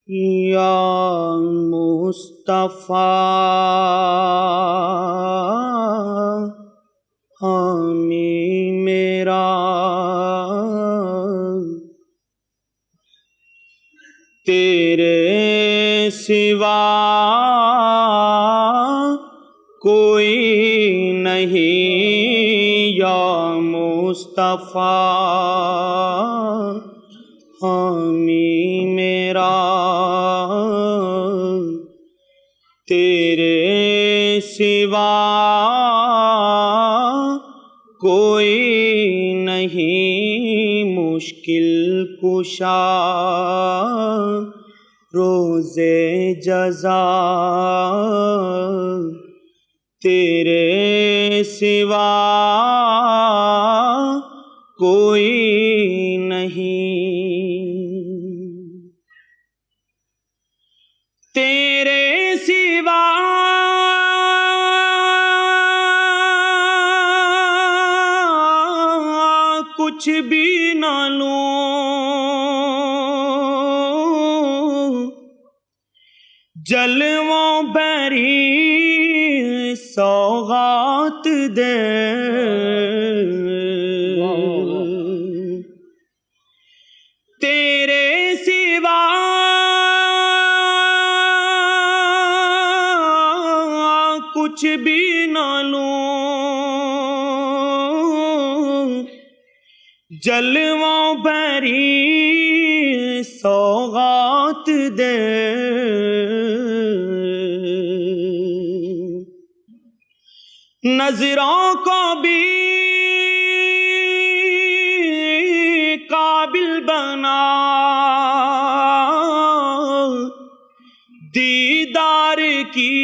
یا مصطفیٰ حامی میرا، تیرے سوا کوئی نہیں یا مصطفیٰ حامی میرا، تیرے سوا کوئی نہیں مشکل کشا روز جزا، تیرے سوا کوئی نہیں، تیرے سوا کچھ بھی نہ لوں، جلووں بھری سوغات دے، تیرے سوا کچھ بھی نہ لوں، جلووں بھری سوغات دے، نظروں کو بھی قابل بنا، دیدار کی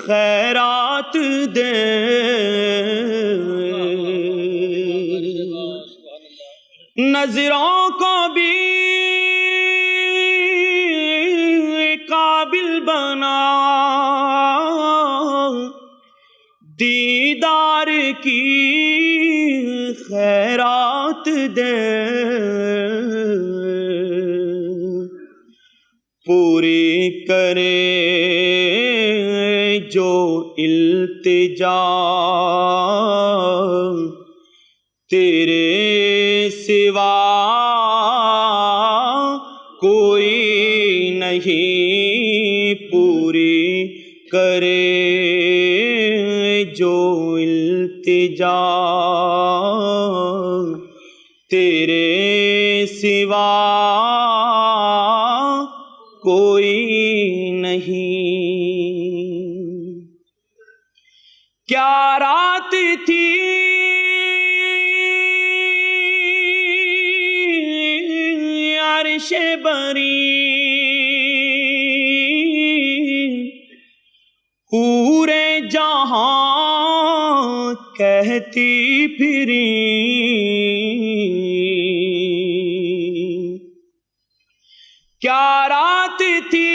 خیرات دے، نظروں کو بھی قابل بنا، دیدار کی خیرات دے، پوری کرے جو التجا تیرے سوا کوئی نہیں، پوری کرے جو التجا تیرے سوا کوئی نہیں، کیا رات تھی عرش بری، پورے جہاں کہتی پھری، کیا رات تھی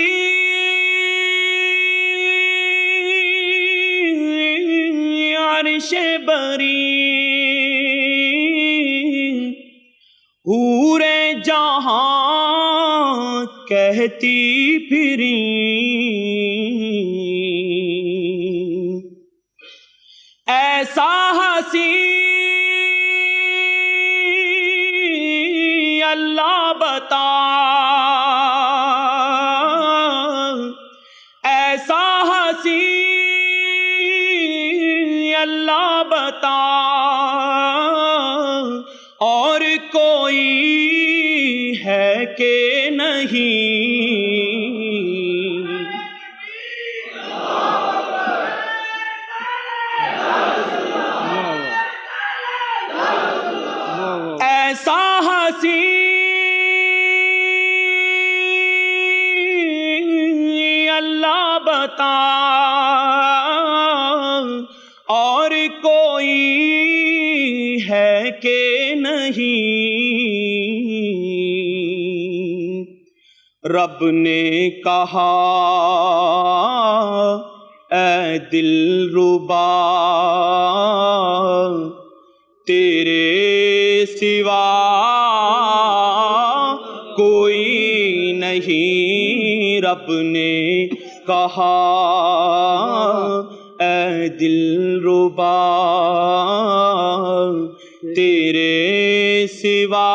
عرش بری، پورے جہاں کہتی پھری، ایسا حسین اللہ بتا، ایسا حسین اللہ بتا، اور کوئی ہے کہ نہیں، ایسا حسین اللہ بتا، اور کوئی ہے کہ نہیں، رب نے کہا اے دلربا تیرے سوا کوئی نہیں، نہیں رب نے کہا اے دلربا تیرے سوا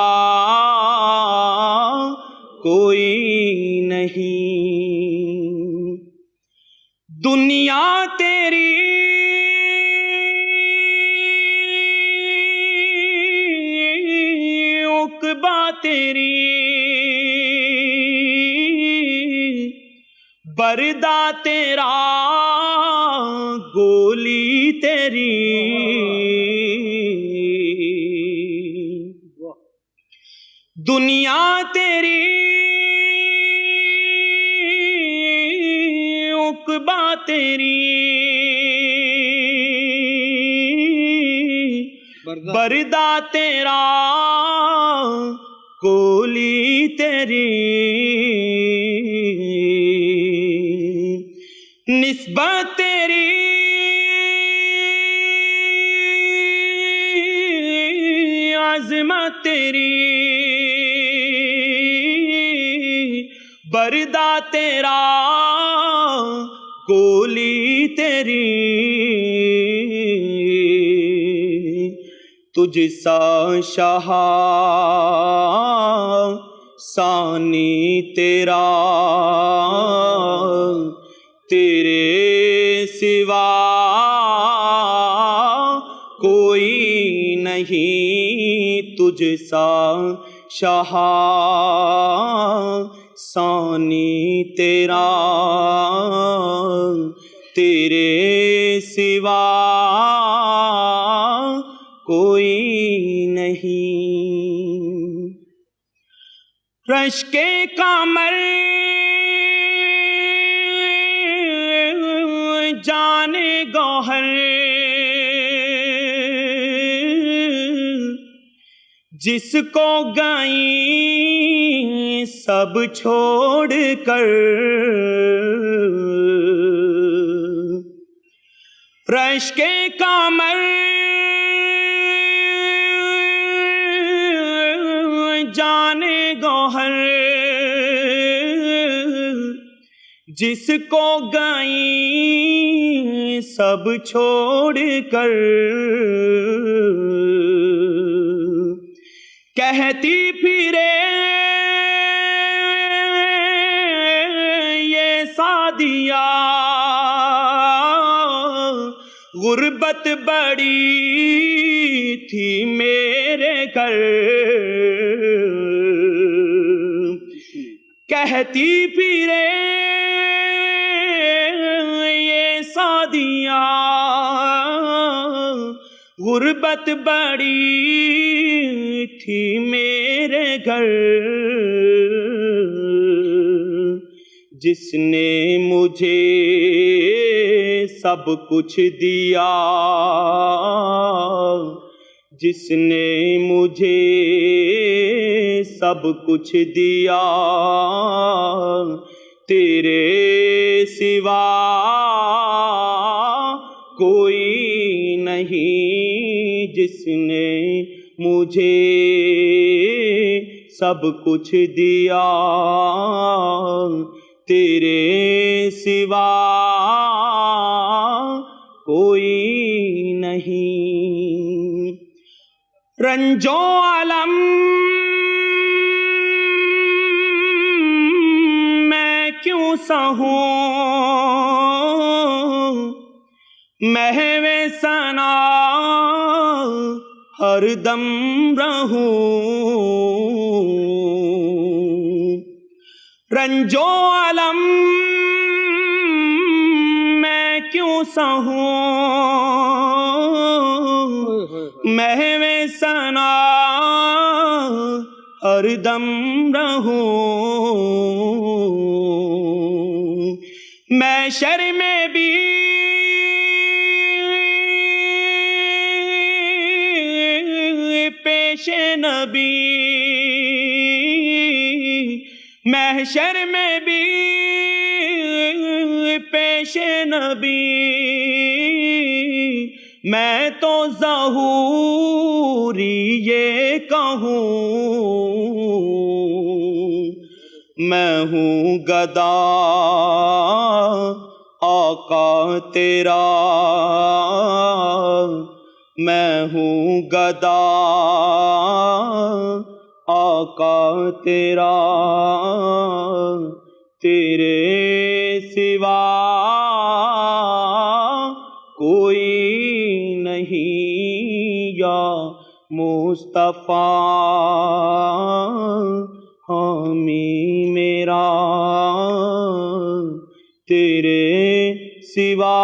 کوئی نہیں، دنیا تیری عقبہ تیری بردہ تیرا گولی تیری، دنیا تیری عقبہ تیری بردہ تیرا گولی تیری، نسبت تیری عظمت تیری بردہ تیرا گولی تیری، تجھ سا شاہ ثانی تیرا تیرے سوا کوئی نہیں، تجھ سا شاہ ثانی تیرا تیرے سوا کوئی نہیں، رشک کامل جان گوہر جس کو گئیں سب چھوڑ کر، رشک کامل جان گوہر جس کو گئیں سب چھوڑ کر، کہتی پھرے یہ سعدیہ غربت بڑی تھی میرے گھر، کہتی پھرے یہ سعدیہ غربت بڑی تھی میرے گھر، جس نے مجھے سب کچھ دیا، جس نے مجھے سب کچھ دیا تیرے سوا کوئی نہیں، جس نے مجھے سب کچھ دیا تیرے سوا کوئی نہیں، رنجو علم میں کیوں سہوں محو ثنا ہر دم رہوں، رنجو علم میں کیوں سہوں محو ثنا ہر دم رہوں، محشر میں بھی پیش نبی، محشر میں بھی پیش نبی، میں تو ظہوری یہ کہوں میں ہوں گدا آقا تیرا، میں ہوں گدا آقا تیرا، تیرے سوا کوئی نہیں یا مصطفیٰ، حامی میرا تیرے سوا